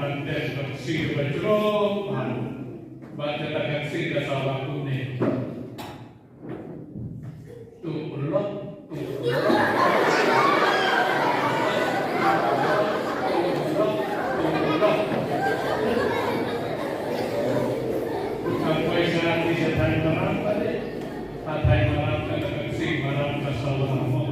mantes bersih bajro baca takkan sih dasar kuning tuh ulok sampai saat bisa tanya malam tadi tanya malam takkan sih malam kasalamu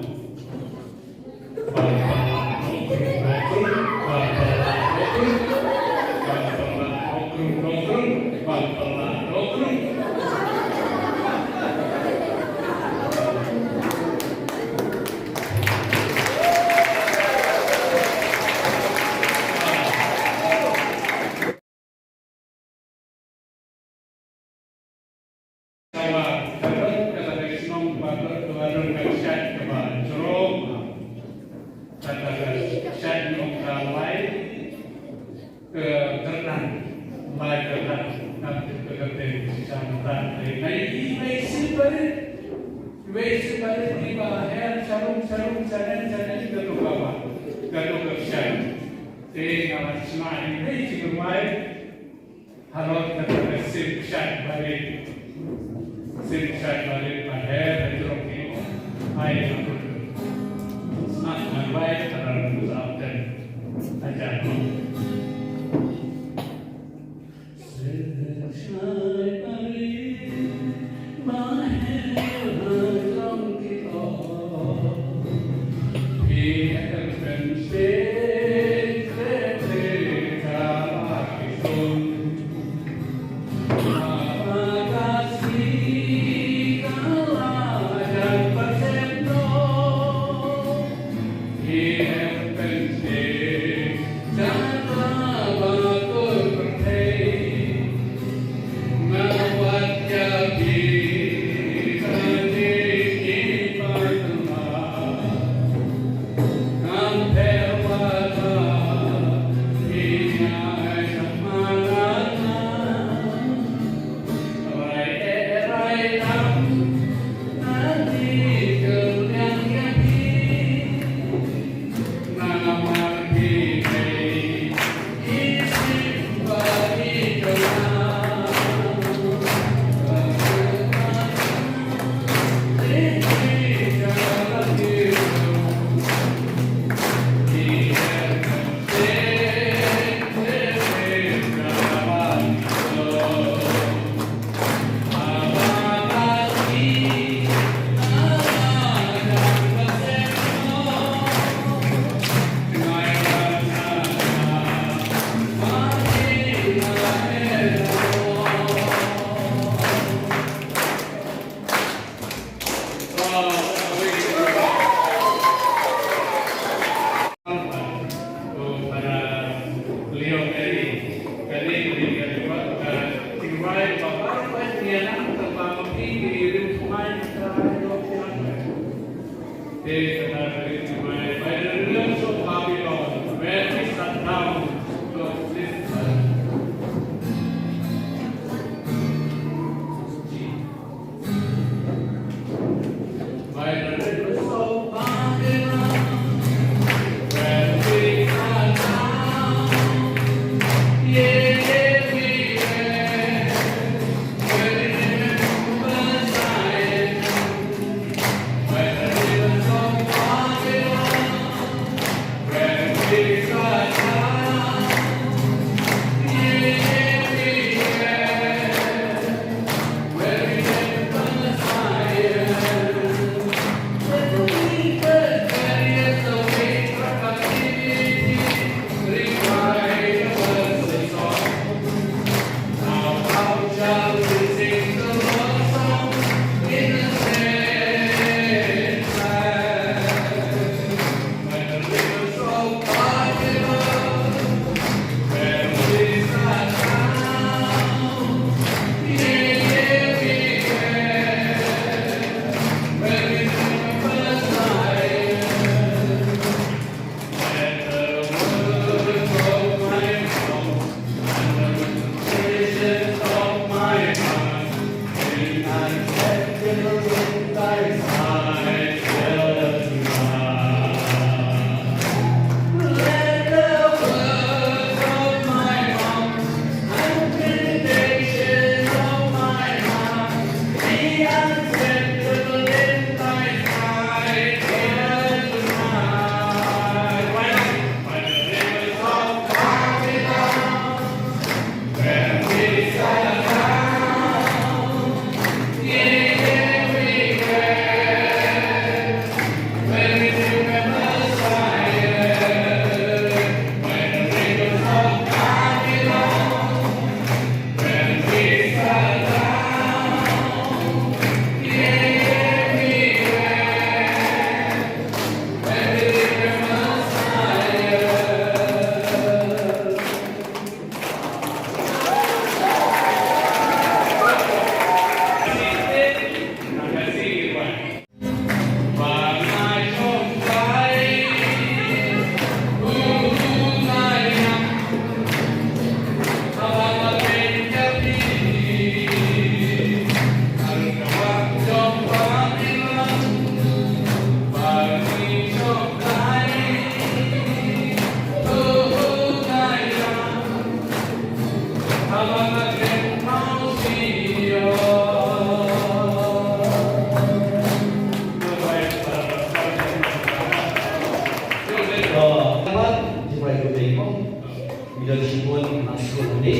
Bila disebut masuk ni,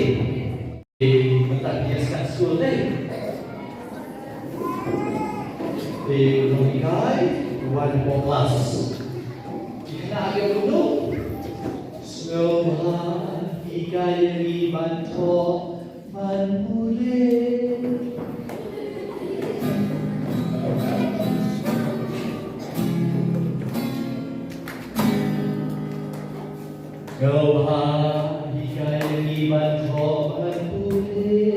mentak biaskan sekolah ni. Logikay, one more class. Jika ada dulu, semua ikay ibanto manmuli. Semua ikay ibanto manmuli.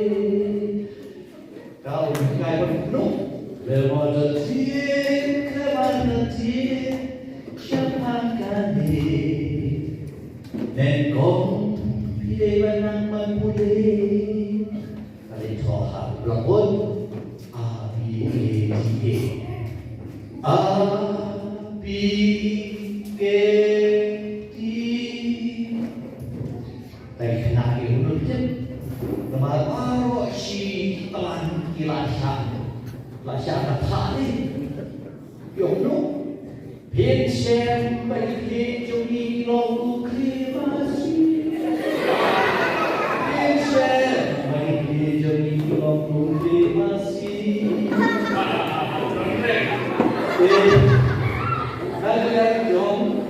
Kau ikay penuh. Lemodatin kemanatin siapa kami Nengkong pilih menang memulih Kali tohak belakon A-B-E-T-A A-B-E-T Tadi kena diundur je Lemah arwah si telan kilasan là sao là thả đi dùng lúc hiện xem bây khi chúng đi lo cu khi mà si hiện xem bây khi chúng đi lo cu khi mà si đang đang dùng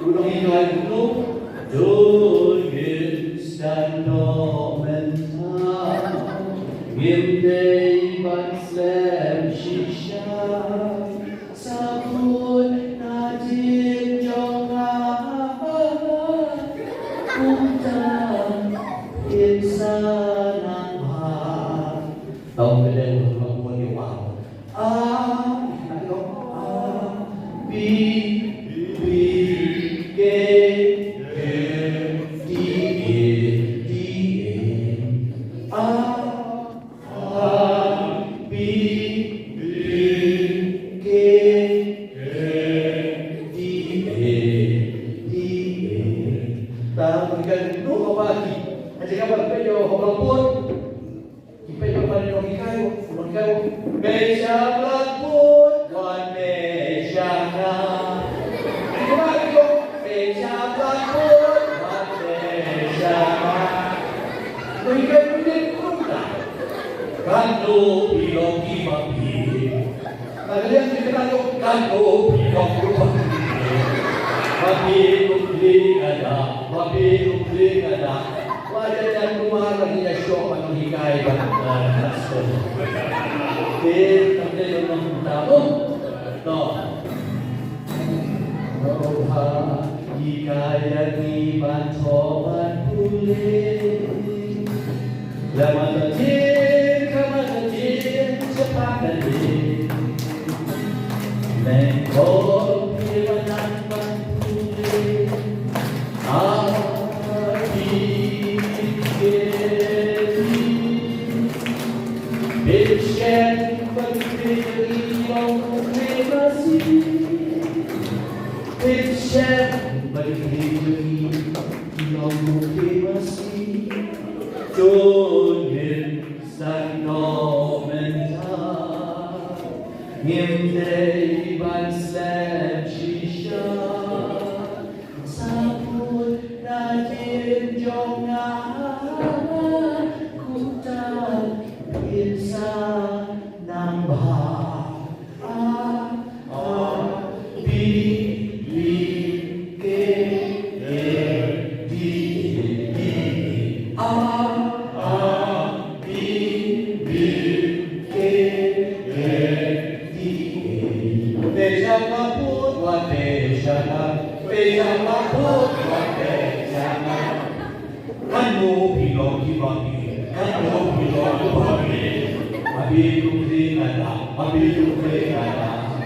tu đồng ý nói lúc đôi nghìn san đó men tha nghiêm đây ban xem shisha sabun najib jonga untan insan apa tahu beda lagu ni wow Kanto pilong ibabi, kalian dikenal kanto pilong ibabi. Babi ukli ada. Wajah dan rumah lagi ya syok manuhikai banget. Kita belum tahu. Toh. Roha ikayani bantoban pulih. Lama tajir, kama tajir, cepat tajir. Mengkol pilanan pulih. Bishen bagi yang masih Bishen bagi yang masih Tuhin sano mental Ngimdei ban sem shisha Sabun najib jonga Kutan insan nambah Habis itu ada.